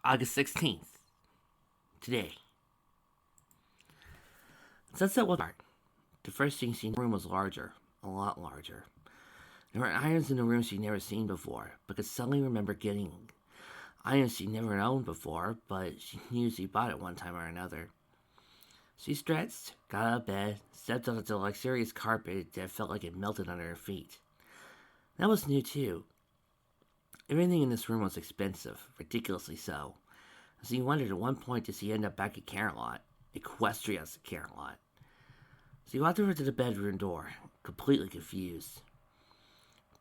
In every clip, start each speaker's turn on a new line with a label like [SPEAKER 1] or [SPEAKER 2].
[SPEAKER 1] August 16th. Today. Sunset was dark. The first thing she knew, the room was larger. A lot larger. There were irons in the room she'd never seen before, but could suddenly remember getting irons she'd never owned before, but she knew she bought it one time or another. She stretched, got out of bed, stepped onto the luxurious carpet that felt like it melted under her feet. That was new, too. Everything in this room was expensive, ridiculously so. So you wondered at one point does he end up back at Carolot, Equestria's Carolot. So he walked over to the bedroom door, completely confused.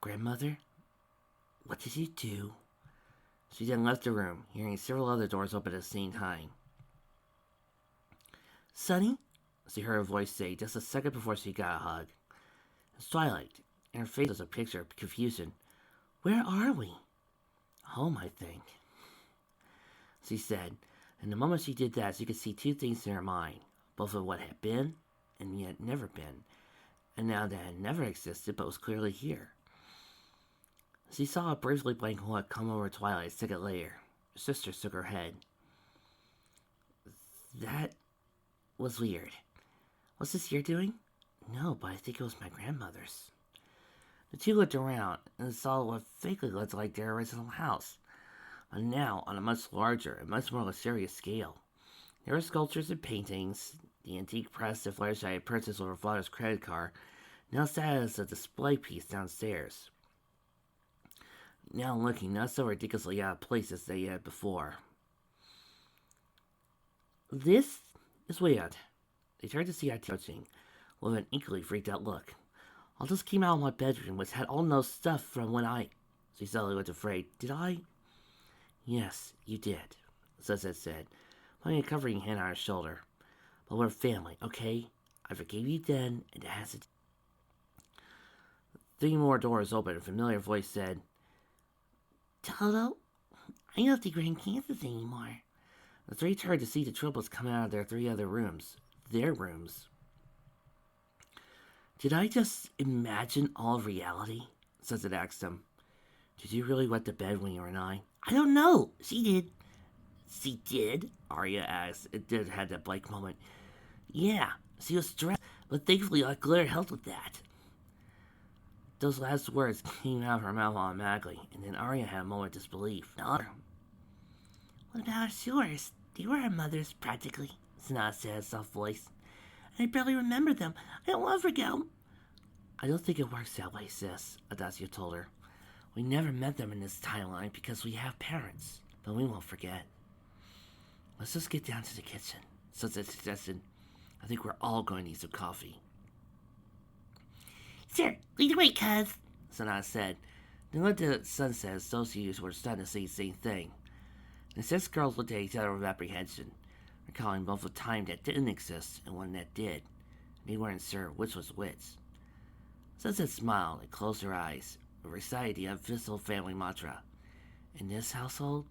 [SPEAKER 1] Grandmother, what did you do? She then left the room, hearing several other doors open at the same time. Sonny? She heard her voice say just a second before she got a hug. It's twilight, and her face was a picture of confusion. Where are we? Home, I think, she said, and the moment she did that, she could see two things in her mind, both of what had been and yet never been, and now that had never existed but was clearly here. She saw a briefly blank look come over Twilight a second later. Her sister shook her head. That was weird. What's this here doing? No, but I think it was my grandmother's. The two looked around and saw what vaguely looked like their original house, but now on a much larger and much more luxurious scale. There were sculptures and paintings. The antique press that Fluttershy had purchased with her father's credit card now sat as a display piece downstairs. Now looking not so ridiculously out of place as they had before. This is weird. They turned to see her approaching with an equally freaked out look. I just came out of my bedroom, which had all those stuff from when She suddenly looked afraid. Did I? Yes, you did, Sunset said, putting a covering hand on her shoulder. But we're family, okay? I forgave you then, and it hasn't. 3 more doors opened, and a familiar voice said, Toto, I don't think we're in Kansas anymore. The 3 turned to see the triples coming out of their 3 other rooms. Their rooms. Did I just imagine all of reality? Sunset asked them. Did you really wet the bed when you were 9? I don't know. She did. She did? Arya asked. It did have that blank moment. Yeah, she was stressed, but thankfully I cleared helped with that. Those last words came out of her mouth automatically, and then Arya had a moment of disbelief. No. What about yours? They were her mother's, practically, Sanaa said in a soft voice. I barely remember them. I don't want to forget them. I don't think it works that way, sis, Adacia told her. We never met them in this timeline because we have parents, but we won't forget. Let's just get down to the kitchen, Sunset suggested. I think we're all going to need some coffee. Sure, lead the way, cuz, Sanaa said. Then looked at Sunset as though she were starting to say the same thing. The 6 girls looked at each other with apprehension, recalling both a time that didn't exist and one that did. They weren't sure which was which. Sunset smiled and closed her eyes, and recited the unofficial family mantra. In this household,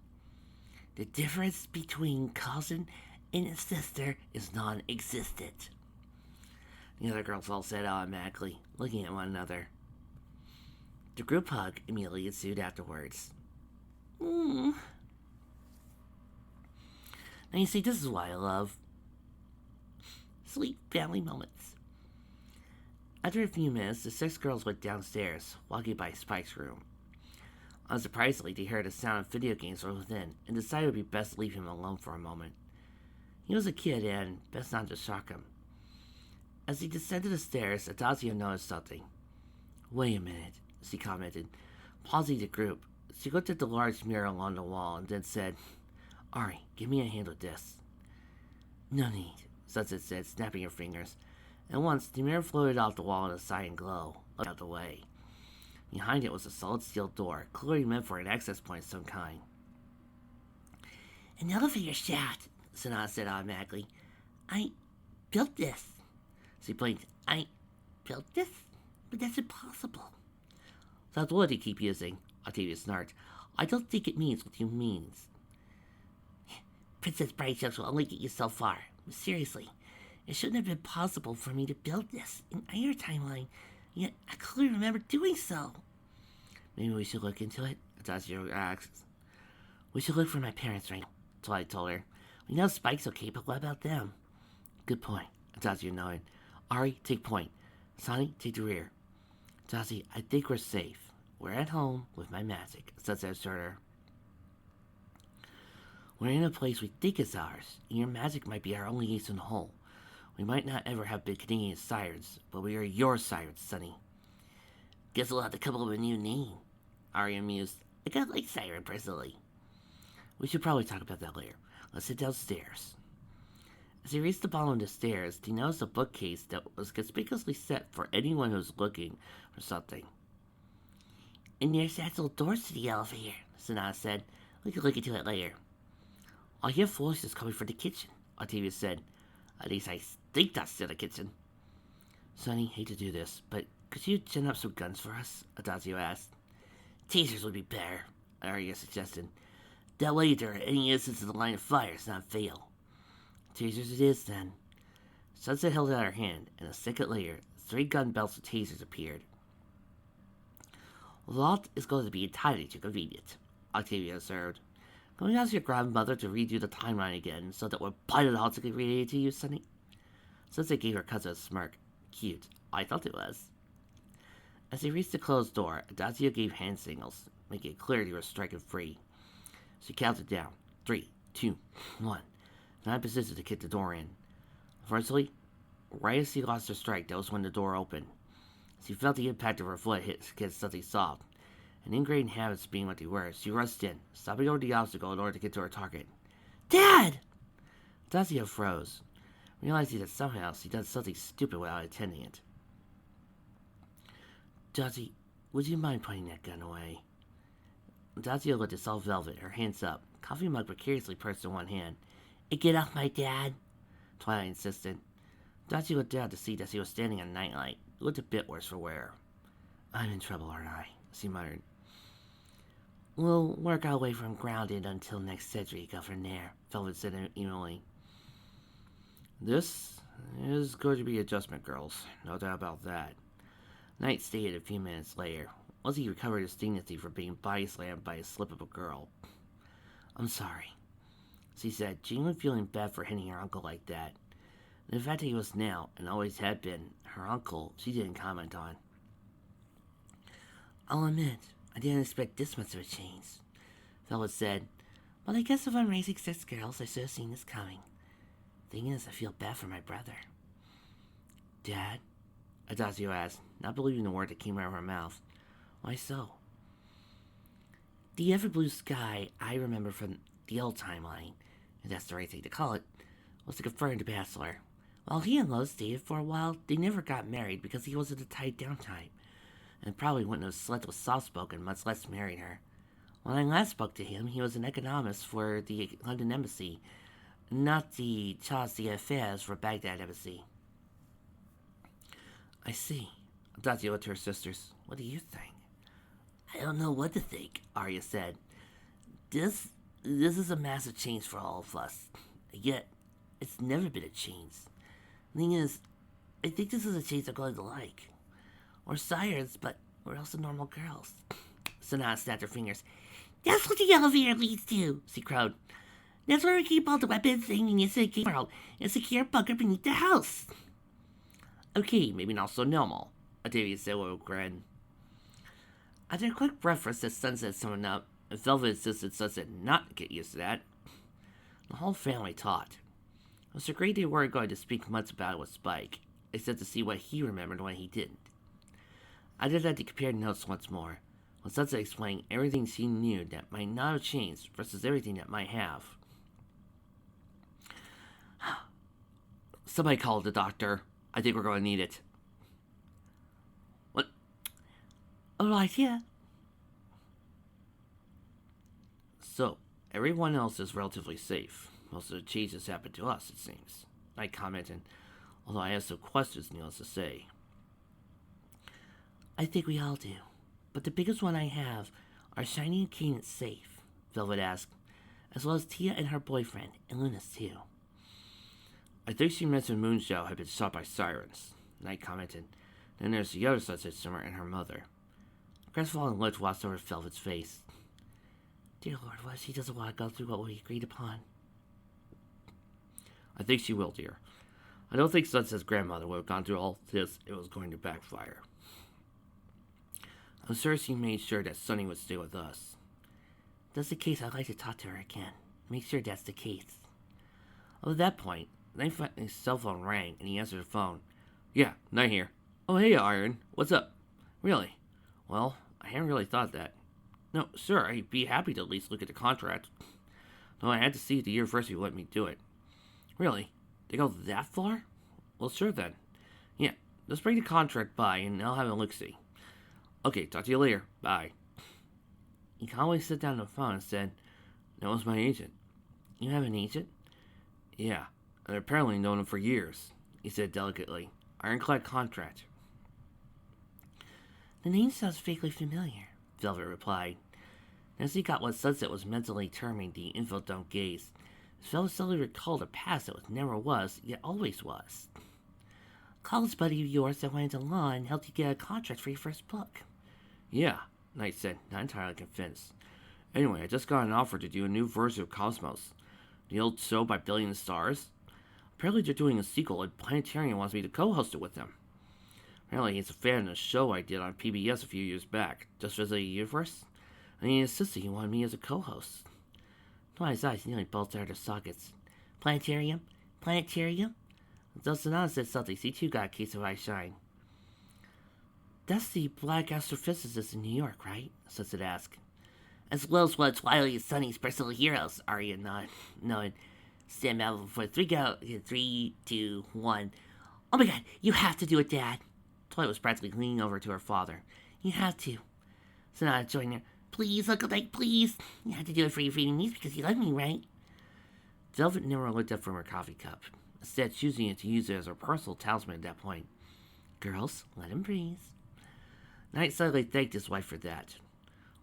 [SPEAKER 1] the difference between cousin and a sister is non-existent. The other girls all said automatically, looking at one another. The group hug immediately ensued afterwards. Now you see, this is why I love sweet family moments. After a few minutes, the 6 girls went downstairs, walking by Spike's room. Unsurprisingly, they heard the sound of video games from within, and decided it would be best to leave him alone for a moment. He was a kid, and best not to shock him. As he descended the stairs, Adacia noticed something. Wait a minute, she commented, pausing the group. She looked at the large mirror along the wall, and then said, Ari, give me a hand with this. No need, Sunset said, snapping her fingers. At once, the mirror floated off the wall in a silent glow, looked out the way. Behind it was a solid steel door, clearly meant for an access point of some kind. An elevator shaft, Sanaa said automatically. I built this. She blinked. I built this? But that's impossible. That's what you keep using, Octavia snarked. I don't think it means what you means. Princess Brightships will only get you so far. Seriously, it shouldn't have been possible for me to build this in either timeline, yet I clearly remember doing so. Maybe we should look into it, Adacia asked. We should look for my parents right now, Twilight told her. We know Spike's okay, but what about them? Good point, Adazio nodded. Ari, take point. Sonny, take the rear. Adazio, I think we're safe. We're at home with my magic, Sunset assured her. We're in a place we think is ours, and your magic might be our only ace in the hole. We might not ever have been Canadian sirens, but we are your sirens, Sonny. Guess we'll have to come up with a new name, Arya mused. I kind of like siren personally. We should probably talk about that later. Let's sit downstairs. As he reached the bottom of the stairs, he noticed a bookcase that was conspicuously set for anyone who was looking for something. And there's actual doors to the elevator, Sanaa said. We can look into it later. I hear voices coming from the kitchen, Octavia said. At least I think that's the kitchen. Sonny, hate to do this, but could you gin up some guns for us? Adazio asked. Tasers would be better, Arya suggested. That way there are any instances of the line of fire does not fail. Tasers it is, then. Sunset held out her hand, and a second later, 3 gun belts of tasers appeared. The lot is going to be entirely too convenient, Octavia observed. Can we ask your grandmother to redo the timeline again so that we're biologically related to you, Sonny? Sunset gave her cousin a smirk. Cute. I thought it was. As he reached the closed door, Adazio gave hand signals, making it clear he was striking free. She counted down. 3, 2, 1. Not positioned to kick the door in. Firstly, right as she lost her strike, that was when the door opened. She felt the impact of her foot hit against something soft. And ingrained habits being what they were, she rushed in, stopping over the obstacle in order to get to her target. Dad! Adazio froze, realizing that somehow she'd done something stupid without intending it. Dazzy, would you mind putting that gun away? Adazio looked at soft velvet, her hands up, coffee mug precariously perched in one hand. Get off my dad, Twilight insisted. Adazio looked down to see that she was standing in a nightlight. It looked a bit worse for wear. I'm in trouble, aren't I? She muttered. We'll work our way from grounded until next century, Governor, Velvet said evenly. This is going to be adjustment, girls. No doubt about that. Knight stated a few minutes later, once he recovered his dignity for being body slammed by a slip of a girl. I'm sorry, she said, genuinely feeling bad for hitting her uncle like that. And the fact that he was now, and always had been, her uncle, she didn't comment on. I'll admit, I didn't expect this much of a change, Velvet said, but I guess if I'm raising 6 girls, I should have seen this coming. Thing is, I feel bad for my brother. Dad? Adazio asked, not believing the word that came out of her mouth. Why so? The ever-blue sky I remember from the old timeline, if that's the right thing to call it, was the confirmed bachelor. While he and Lois dated for a while, they never got married because he wasn't the tied-down type, and probably wouldn't have slept with soft-spoken, much less married her. When I last spoke to him, he was an economist for the London Embassy, not the Charge d'Affaires for Baghdad Embassy. I see. Adazio looked to her sisters. What do you think? I don't know what to think, Arya said. This is a massive change for all of us. Yet, it's never been a change. The thing is, I think this is a change I'm going to like. We're sirens, but we're also normal girls. Sanaa snapped her fingers. That's what the elevator leads to, she crowed. That's where we keep all the weapons hanging inside the world in a secure bunker beneath the house. Okay, maybe not so normal, Octavia said with a grin. After a quick reference to Sunset summing up, and Velvet insisted Sunset not get used to that, the whole family talked. It was a great they weren't going to speak much about it with Spike, except to see what he remembered and what he didn't. I did that to compare notes once more, with Sunset explaining everything she knew that might not have changed versus everything that might have. Somebody call the doctor. I think we're going to need it. What? Alright, yeah. So, everyone else is relatively safe. Most of the changes happened to us, it seems. I commented, although I have some questions needless to say. I think we all do. But the biggest one I have, are Shiny and Cadence safe? Velvet asked, as well as Tia and her boyfriend, and Luna's too. I think she mentioned Moonshell had been shot by sirens, Knight commented. Then there's the other such Simmer and her mother. A crestfallen look washed over Velvet's face. Dear Lord, what if she doesn't want to go through what we agreed upon? I think she will, dear. I don't think Sunset's grandmother would have gone through all this if it was going to backfire. I'm sure she made sure that Sunny would stay with us. If that's the case, I'd like to talk to her again. Make sure that's the case. At that point, his cell phone rang and he answered the phone. Yeah, Knight here. Oh, hey, Iron. What's up? Really? Well, I hadn't really thought that. No, sure, I'd be happy to at least look at the contract. No, I had to see if the university would let me do it. Really? They go that far? Well, sure then. Yeah, let's bring the contract by and I'll have a look-see. Okay, talk to you later. Bye. He calmly sat down on the phone and said, That was my agent. You have an agent? Yeah, I've apparently known him for years, he said delicately. Ironclad contract. The name sounds vaguely familiar, Velvet replied. As he got what Sunset was mentally terming the info dump gaze, Velvet suddenly recalled a past that never was, yet always was. College buddy of yours that went into law and helped you get a contract for your first book. Yeah, Knight said, not entirely convinced. Anyway, I just got an offer to do a new version of Cosmos. The old show by Billion Stars. Apparently they're doing a sequel and Planetarium wants me to co-host it with them. Apparently he's a fan of the show I did on PBS a few years back, Just Visit the Universe, and he insisted he wanted me as a co-host. His eyes nearly bulged out of their sockets. Planetarium? Planetarium? Dustin said something, so he too got a case of eye shine. That's the black astrophysicist in New York, right? Sunset asked. As well as one of Twilight and Sunny's personal heroes, Arya nodded. Stand out for 3, go. 3, 2, 1. Oh my god, you have to do it, Dad. Twilight was practically leaning over to her father. You have to. Sonata joined her. Please, Uncle Mike, please. You have to do it for your Vietnamese because you love me, right? Velvet never looked up from her coffee cup, instead choosing to use it as her personal talisman at that point. Girls, let him breathe. Knight suddenly thanked his wife for that.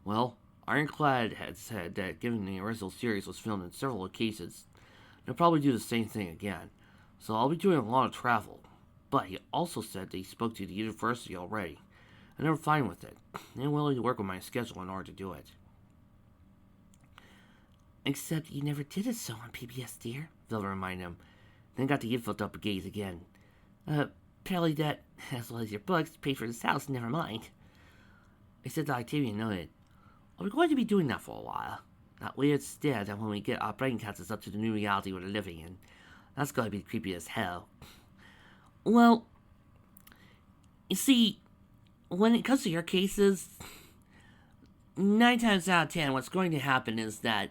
[SPEAKER 1] Well, Ironclad had said that given the original series was filmed in several locations, they'll probably do the same thing again, so I'll be doing a lot of travel. But he also said that he spoke to the university already, and they're fine with it, and willing to work with my schedule in order to do it. Except you never did a show on PBS, dear, Velvet reminded him, then got the info dump gaze again. Apparently that, as well as your books, paid for this house, never mind. Except that Octavian noted, we're going to be doing that for a while. That weird stare that when we get our brain cancers up to the new reality we're living in. That's going to be creepy as hell. Well, you see, when it comes to your cases, 9 times out of 10, what's going to happen is that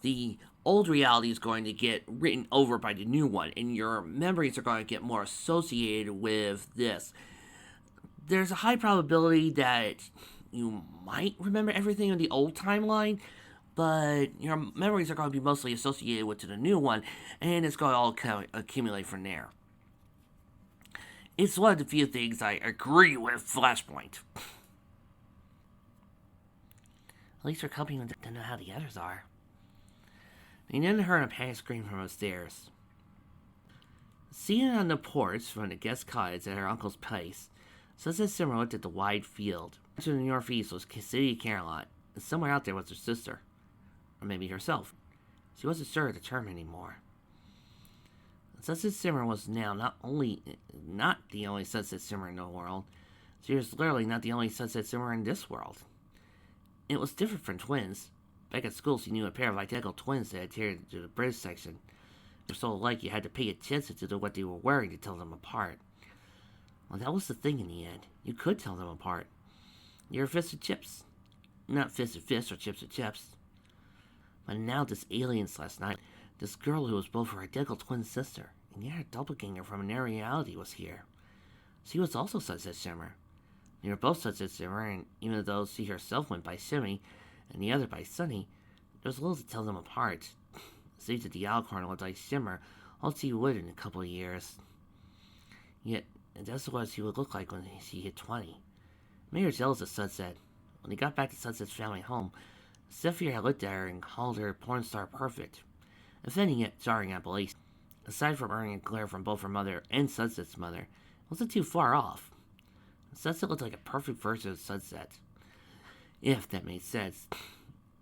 [SPEAKER 1] the old reality is going to get written over by the new one, and your memories are going to get more associated with this. There's a high probability that you might remember everything in the old timeline, but your memories are going to be mostly associated with the new one, and it's going to all accumulate from there. It's one of the few things I agree with Flashpoint. At least we're helping to know how the others are. And then heard a panic scream from upstairs. Seated on the porch from the guest cottage at her uncle's place, Sunset Simmer looked at the wide field. To the northeast was City Caroline, and somewhere out there was her sister. Or maybe herself. She wasn't sure of the term anymore. Sunset Simmer was now not the only Sunset Simmer in the world. She was literally not the only Sunset Simmer in this world. It was different from twins. Back at school, she knew a pair of identical twins that adhered to the bridge section. They were so alike you had to pay attention to what they were wearing to tell them apart. Well, that was the thing in the end. You could tell them apart. You're fists and chips. Not fists and fists or chips and chips. But now this alien last night, this girl who was both her identical twin sister, and yet her doppelganger from another reality was here. She was also Sunset Shimmer. They were both Sunset Shimmer, and even though she herself went by Shimmy, and the other by Sunny, there was little to tell them apart. It seems that the Alcorn looked like Shimmer, all she would in a couple of years. Yet, that's what she would look like when she hit 20. Made her jealous of Sunset. When they got back to Sunset's family home, Zephyr had looked at her and called her porn star perfect. Offending yet jarring appellation. Aside from earning a glare from both her mother and Sunset's mother, it wasn't too far off. Sunset looked like a perfect version of Sunset. If that made sense.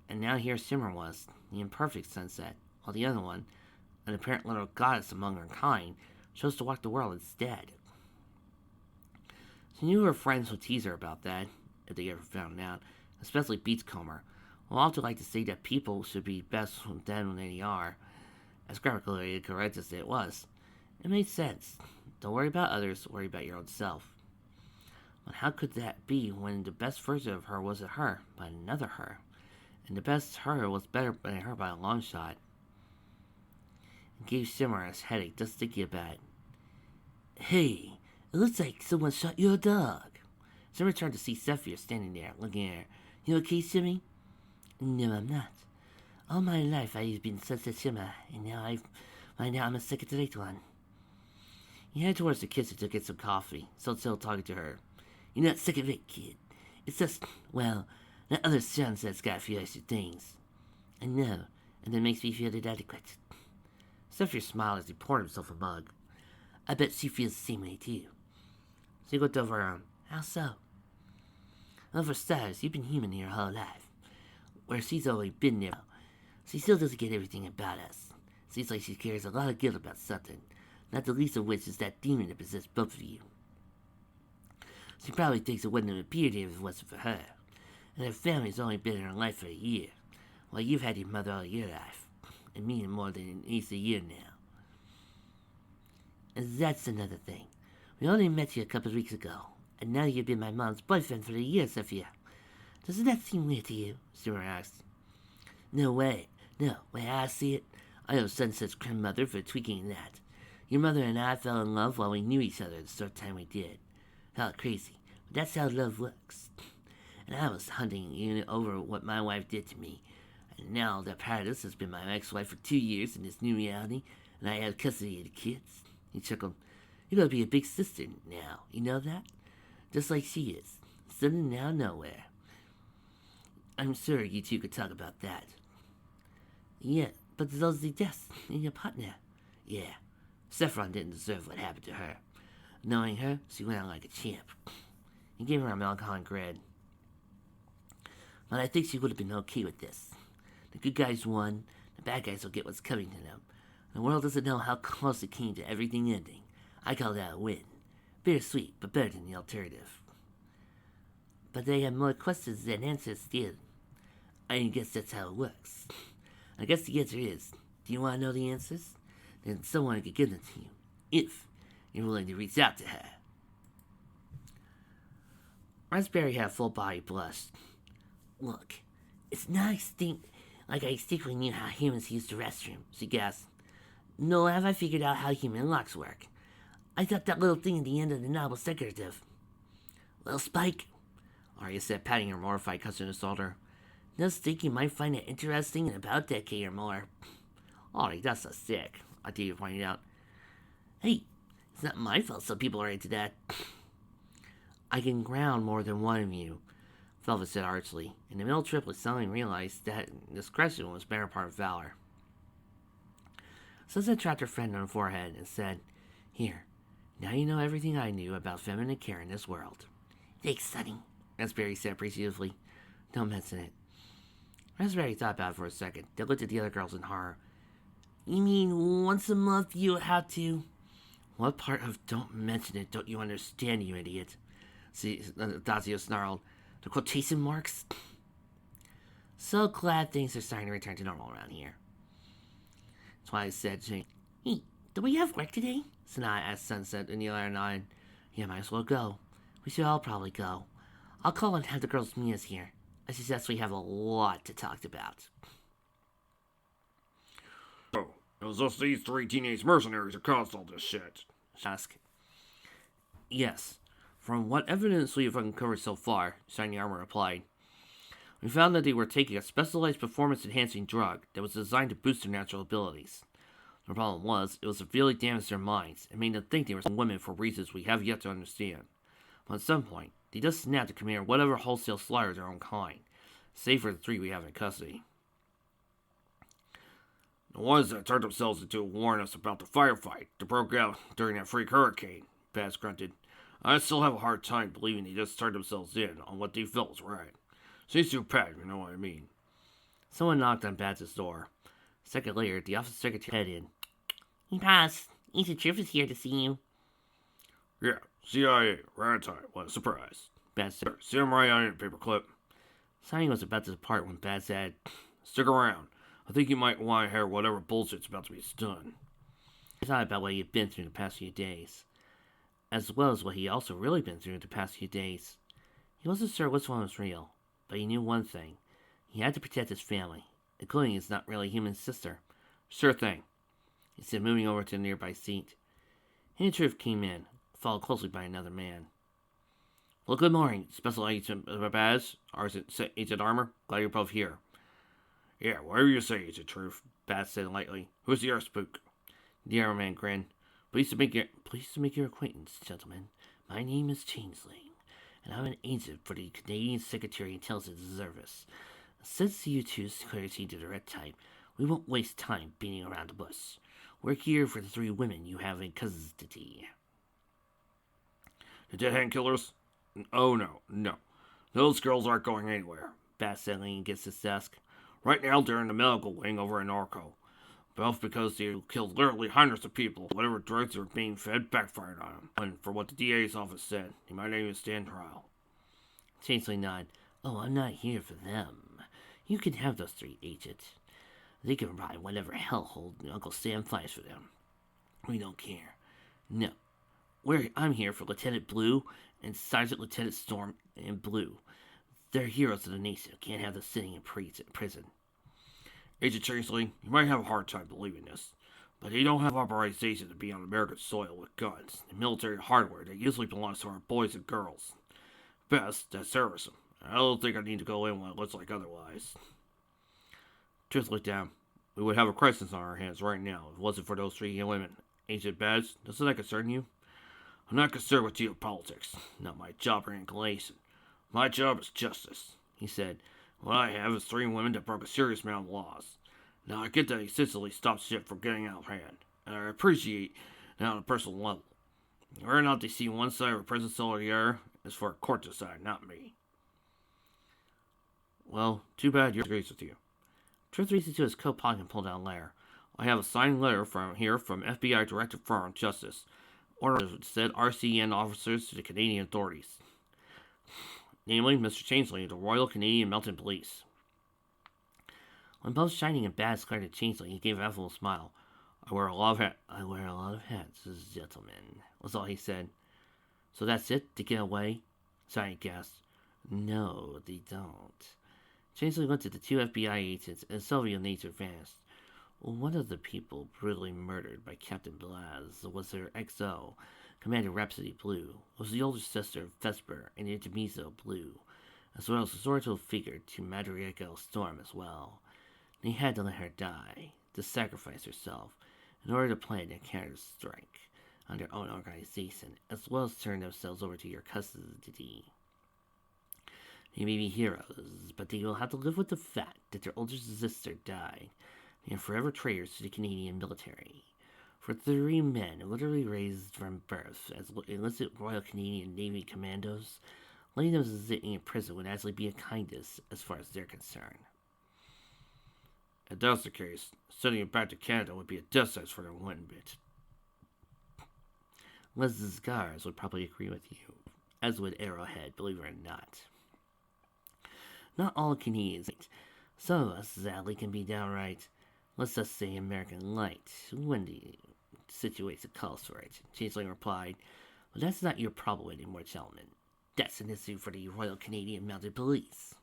[SPEAKER 1] And now here Simmer was, the imperfect sunset, while the other one, an apparent little goddess among her kind, chose to walk the world instead. She knew her friends would tease her about that, if they ever found out, especially Beachcomber, who also liked to say that people should be best than they are, as graphically incorrect as it was. It made sense. Don't worry about others, worry about your own self. But how could that be when the best version of her wasn't her, but another her? And the best her was better than her by a long shot. It gave Simmer a headache just thinking about it. Hey, it looks like someone shot your dog. Simmer turned to see Sephir standing there, looking at her. You okay, Simmy? No, I'm not. All my life I've been such a Simmer, and now I'm a second-rate one. He headed towards the kitchen to get some coffee, still talking to her. You're not second-rate, kid. It's just, well, that other son that's got a few extra things. I know, and that makes me feel inadequate. Sephir smiled as he poured himself a mug. I bet she feels the same way, too. She looked over at him. How so? Well, for starters, you've been human your whole life, where she's always been there. She still doesn't get everything about us. Seems like she carries a lot of guilt about something, not the least of which is that demon that possessed both of you. She probably thinks it wouldn't have appeared here if it wasn't for her, and her family's only been in her life for a year, while you've had your mother all your life, and me in more than an eighth a year now. And that's another thing. We only met you a couple of weeks ago, and now you've been my mom's boyfriend for a year, Sophia. Doesn't that seem weird to you? Simmer asked. No way. No, way I see it, I owe Sunset's grandmother for tweaking that. Your mother and I fell in love while we knew each other the short time we did. Felt crazy, but that's how love works. And I was hunting you over what my wife did to me. And now that Paradise has been my ex-wife for 2 years in this new reality, and I have custody of the kids. He chuckled. You're gonna be a big sister now, you know that? Just like she is. Suddenly now nowhere. I'm sure you two could talk about that. Yeah, but those the deaths in your partner. Yeah, Saffron didn't deserve what happened to her. Knowing her, she went out like a champ. He gave her a melancholy grin. But I think she would have been okay with this. The good guys won, the bad guys will get what's coming to them. The world doesn't know how close it came to everything ending. I call that a win. Bittersweet, but better than the alternative. But they have more questions than answers still. I guess that's how it works. I guess the answer is, do you want to know the answers? Then someone could give them to you, if you're willing to reach out to her. Raspberry had a full body blush. Look, it's not extinct like I instinctively knew how humans use the restroom, she gasped. Nor have I figured out how human locks work. I thought that little thing at the end of the knob was decorative. Well, Spike, Arya said, patting her mortified cousin on the shoulder. Just think you might find it interesting in about a decade or more. Arya, that's so sick, Aditya pointed out. Hey, it's not my fault some people are into that. I can ground more than one of you, Velvet said archly, and the middle triplet suddenly realized that discretion was better part of valor. Sunset tapped her friend on the forehead and said, Here, now you know everything I knew about feminine care in this world. Thanks, Sonny, Raspberry said appreciatively. Don't mention it. Raspberry thought about it for a second, then looked at the other girls in horror. You mean once a month you have to? What part of don't mention it don't you understand, you idiot? See, Dazio snarled. The quotation marks? So glad things are starting to return to normal around here. Twilight said, Hey, do we have work today? Sanaa asked Sunset and the other nine. Yeah, might as well go. We should all probably go. I'll call and have the girls meet us here. I suggest we have a lot to talk about.
[SPEAKER 2] Oh, it was just these 3 teenage mercenaries who caused all this shit.
[SPEAKER 1] Ask. Yes. From what evidence we have uncovered so far, Shiny Armor replied, we found that they were taking a specialized performance-enhancing drug that was designed to boost their natural abilities. The problem was, it was severely damaged their minds and made them think they were women for reasons we have yet to understand. But at some point, they just snapped to command whatever wholesale slaughter of their own kind, save for the 3 we have in custody.
[SPEAKER 2] The ones that turned themselves into warn us about the firefight that broke out during that freak hurricane, Baz grunted. I still have a hard time believing they just turned themselves in on what they felt was right. Seems too pat, you know what I mean.
[SPEAKER 1] Someone knocked on Bats' door. A second later, the office secretary headed in. Hey, Bats, Agent Truth is here to see you.
[SPEAKER 2] Yeah, CIA, right on time. What a surprise.
[SPEAKER 1] Bats said.
[SPEAKER 2] See him right on your paperclip.
[SPEAKER 1] Simon was about to depart when Bats said,
[SPEAKER 2] Stick around. I think you might want to hear whatever bullshit's about to be done.
[SPEAKER 1] He thought about what he had been through the past few days, as well as what he also really been through the past few days. He wasn't sure which one was real, but he knew one thing. He had to protect his family, including his not really human sister.
[SPEAKER 2] Sure thing,
[SPEAKER 1] he said, moving over to a nearby seat. Agent Truth came in, followed closely by another man. Well, good morning, Special Agent Baz, Agent Armor. Glad you're both here.
[SPEAKER 2] Yeah, whatever you say, Agent Truth,
[SPEAKER 1] Baz said lightly.
[SPEAKER 2] Who's the spook?
[SPEAKER 1] The Armor Man grinned. Pleased to make your acquaintance, gentlemen. My name is Changeling, and I'm an agent for the Canadian Secretary Intelligence Service. Since you two security to the red type, we won't waste time beating around the bush. We're here for the 3 women you have in custody.
[SPEAKER 2] The dead hand killers? Oh, no. Those girls aren't going anywhere.
[SPEAKER 1] Baz said, leaning against his desk.
[SPEAKER 2] Right now, they're in the medical wing over in Orco. Both because they killed literally hundreds of people. Whatever drugs they were being fed backfired on them. And for what the DA's office said, they might not even stand trial.
[SPEAKER 1] Changeling nodded. Oh, I'm not here for them. You can have those 3 agents. They can ride whatever hellhole Uncle Sam finds for them. We don't care. No. I'm here for Lieutenant Blue and Sergeant Lieutenant Storm and Blue. They're heroes of the nation. Can't have them sitting in prison.
[SPEAKER 2] Agent Changeling, you might have a hard time believing this, but they don't have authorization to be on American soil with guns and military hardware that usually belongs to our boys and girls. Best, that service them. I don't think I need to go in when it looks like otherwise.
[SPEAKER 1] Truth looked down.
[SPEAKER 2] We would have a crisis on our hands right now if it wasn't for those 3 women. Agent Baz, doesn't that concern you? I'm not concerned with geopolitics. Not my job or inclination. My job is justice, he said. What I have is 3 women that broke a serious amount of laws. Now I get that he essentially stopped shit from getting out of hand, and I appreciate that on a personal level. Whether or not they see one side of a prison cell or the other is for a court to decide, not me.
[SPEAKER 1] Well, too bad you're agrees with you. Truth reached into his coat pocket and pulled out a letter. I have a signed letter from FBI Director for Justice. Orders said RCN officers to the Canadian authorities. Namely, Mr. Changeling of the Royal Canadian Mounted Police. When both Shining and Baz glared at Changeling, he gave an affable smile. I wear a lot of hats, gentlemen, was all he said. So that's it? To get away? Shining gasped. No, they don't. Changeling looked at the 2 FBI agents, and Sylvia nature vanished. One of the people brutally murdered by Captain Blaz was her XO, Commander Rhapsody Blue, was the older sister of Vesper and Intermezzo Blue, as well as a sorority figure to Madrigal Storm as well. They had to let her die, to sacrifice herself, in order to plan their counter-strike on their own organization, as well as turn themselves over to your custody. They may be heroes, but they will have to live with the fact that their older sister died. They are forever traitors to the Canadian military. For 3 men literally raised from birth as enlisted Royal Canadian Navy commandos, letting them sit in prison would actually be a kindness as far as they're concerned.
[SPEAKER 2] If that's the case, sending it back to Canada would be a death sentence for their one bit.
[SPEAKER 1] Les Scars would probably agree with you, as would Arrowhead, believe it or not. Not all Canadians. Some of us, sadly, can be downright, let's just say, American light, when the situation calls for it, Changeling replied. But that's not your problem anymore, gentlemen. That's an issue for the Royal Canadian Mounted Police.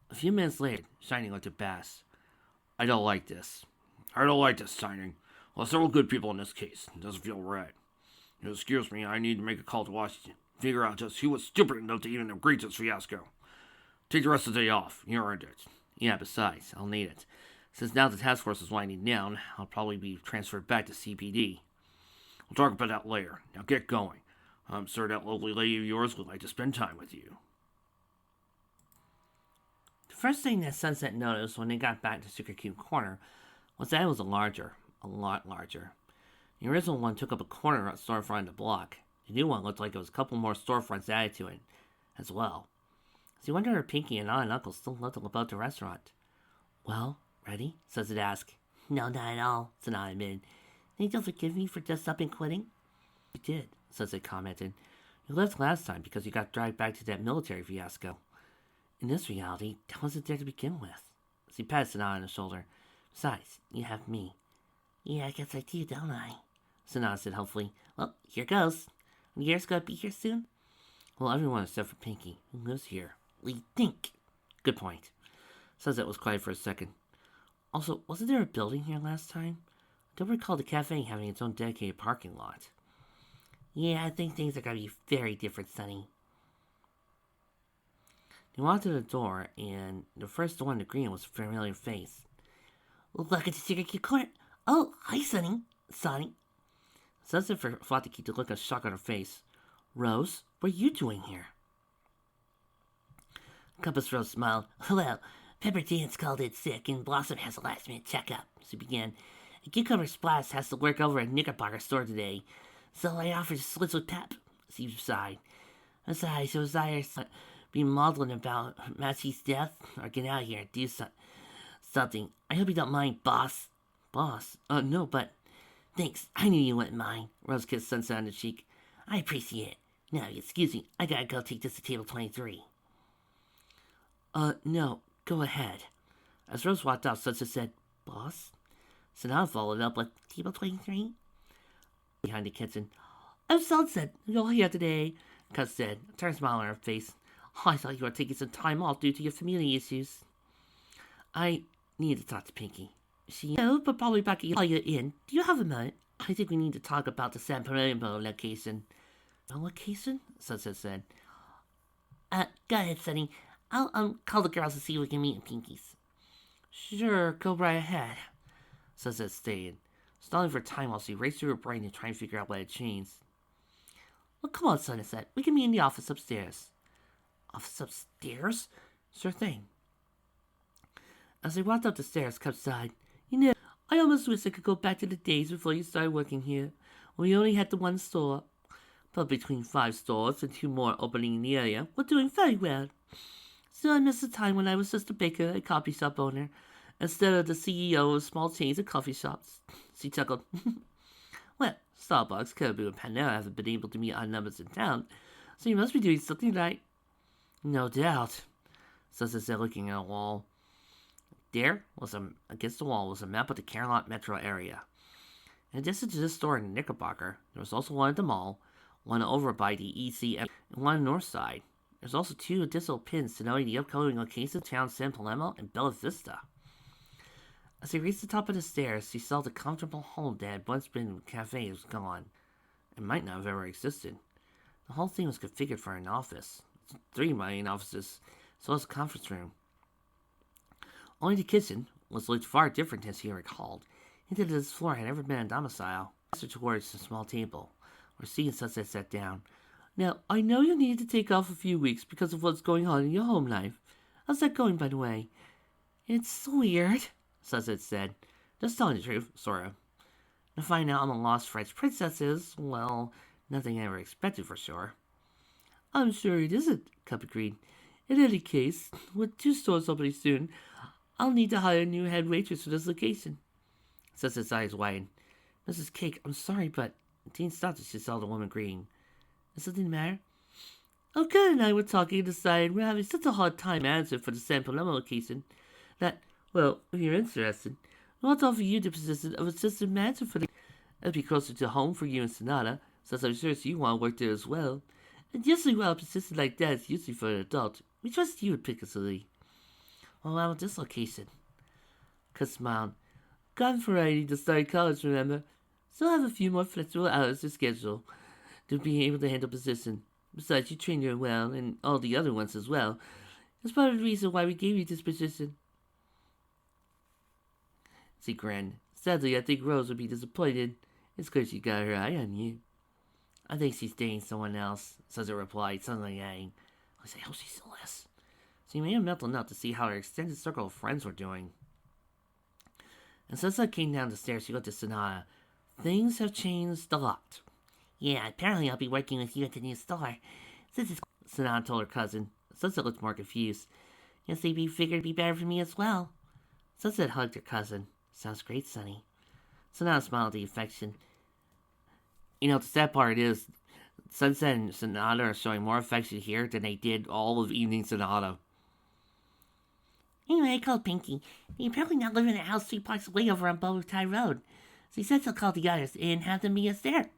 [SPEAKER 1] A few minutes later, Shining looked at Bass.
[SPEAKER 2] I don't like this, Shining. Well, several good people in this case. It doesn't feel right. You'll excuse me, I need to make a call to Washington. Figure out just who was stupid enough to even agree to this fiasco. Take the rest of the day off. You earned it.
[SPEAKER 1] Yeah, besides, I'll need it. Since now the task force is winding down, I'll probably be transferred back to CPD.
[SPEAKER 2] We'll talk about that later. Now get going. I'm sure that lovely lady of yours would like to spend time with you.
[SPEAKER 1] The first thing that Sunset noticed when they got back to Secret Cube Corner was that it was a lot larger. The original one took up a corner of storefront in the block. The new one looked like it was a couple more storefronts added to it as well. So you wondered if Pinky and Aunt and Uncle still lived about the restaurant. Well, ready? Sunset asked. No, not at all, Sanaa admitted. Think you'll forgive me for just up and quitting? You did, Sunset commented. You left last time because you got dragged back to that military fiasco. In this reality, that wasn't there to begin with. She patted Sanaa on the shoulder. Besides, you have me. Yeah, I guess I do, don't I? Sanaa said hopefully. Well, here goes. Year's gonna be here soon? Well, everyone except for Pinky, who lives here. We think. Good point. Sunset was quiet for a second. Also, wasn't there a building here last time? I don't recall the cafe having its own dedicated parking lot. Yeah, I think things are gonna be very different, Sonny. They walked to the door, and the first one to greet him was a familiar face. Look at the secret key corner. Oh, hi, Sonny. Sonny. Sunset fought to keep the look of shock on her face. Rose, what are you doing here? Compass Rose smiled. Well, Pepper Dance called in sick, and Blossom has a last-minute checkup. She began. A cucumber splash has to work over at Knickerbocker store today, so I offered to switch with Pep. She sighed. Besides, it was either be maudlin about Massey's death or get out of here and do something. I hope you don't mind, boss. Boss? No, but... Thanks, I knew you wouldn't mind. Rose kissed Sunset on the cheek. I appreciate it. Now, excuse me, I gotta go take this to table 23. No, go ahead. As Rose walked out, Sunset said, Boss? Sanaa followed up with, Table 23? Behind the kitchen. I'm Sunset. You're here today, Cuz said, a turned smile on her face. Oh, I thought you were taking some time off due to your family issues. I need to talk to Pinky. No, but probably back at you in. Do you have a moment? I think we need to talk about the San Palermo location. A location? Sunset said. Go ahead, Sonny. I'll call the girls to see if we can meet in Pinky's. Sure, go right ahead. Sunset stayed, stalling for time while she raced through her brain to try and figure out what had changed. Well, come on, Sunset. We can meet in the office upstairs. Office upstairs? Sure thing. As they walked up the stairs, Cup sighed. You know, I almost wish I could go back to the days before you started working here, when we only had the one store. But between 5 stores and 2 more opening in the area, we're doing very well. So I miss the time when I was just a baker and coffee shop owner, instead of the CEO of small chains of coffee shops. She chuckled. Well, Starbucks, Caribou, and Panera haven't been able to meet odd numbers in town, so you must be doing something right. No doubt, Sunset said, looking at a wall. There was against the wall was a map of the Carolot metro area. In addition to this store in Knickerbocker, there was also one at the mall, one over by the ECM, and one on the north side. There's also 2 additional pins denoting the upcoming locations of town San Palermo and Bella Vista. As he reached the top of the stairs, he saw the comfortable home that had once been a cafe was gone. It might not have ever existed. The whole thing was configured for an office. 3 main offices, as well as a conference room. Only the kitchen looked far different as he recalled. Hinted that his floor had never been a domicile. He towards a small table, where she and Sunset sat down. Now, I know you need to take off a few weeks because of what's going on in your home life. How's that going, by the way? It's weird, Sunset said. Just telling the truth, sort of. To find out I'm a lost French princess is, well, nothing I ever expected for sure. I'm sure it isn't, Cup agreed. In any case, with 2 stores opening soon, I'll need to hire a new head waitress for this location. Sunset's eyes widened. Mrs. Cake, I'm sorry, but Dean stopped as she saw the woman greeting. Is something the matter? Olga and I were talking and decided we're having such a hard time answering for the San Palermo location that, well, if you're interested, we want to offer you the position of assistant manager for the... It'll be closer to home for you and Sonata, since I'm sure you want to work there as well. And usually while a position like that is usually for an adult, we trust you would pick us a lead. Well, how about this location? Cuz smiled. Gone for writing to start college, remember? Still have a few more flexible hours to schedule to be able to handle position. Besides, you trained her well, and all the other ones as well. That's part of the reason why we gave you this position. She grinned. Sadly, I think Rose would be disappointed. It's clear she got her eye on you. I think she's dating someone else, Sunset replied, suddenly adding, I hope she still is. She made a mental note to see how her extended circle of friends were doing. And Sunset came down the stairs, she looked at Sanaa. Things have changed a lot. Yeah, apparently I'll be working with you at the new store. Sanaa told her cousin. Sunset looked more confused. Yes, they figured it'd be better for me as well. Sunset hugged her cousin. Sounds great, Sonny. Sonata smiled at the affection. The sad part is, Sunset and Sonata are showing more affection here than they did all of Evening Sonata. Anyway, I called Pinky. He's apparently not living in a house 3 blocks away over on Bow Tie Road. So he said he'll call the others and have them meet us there.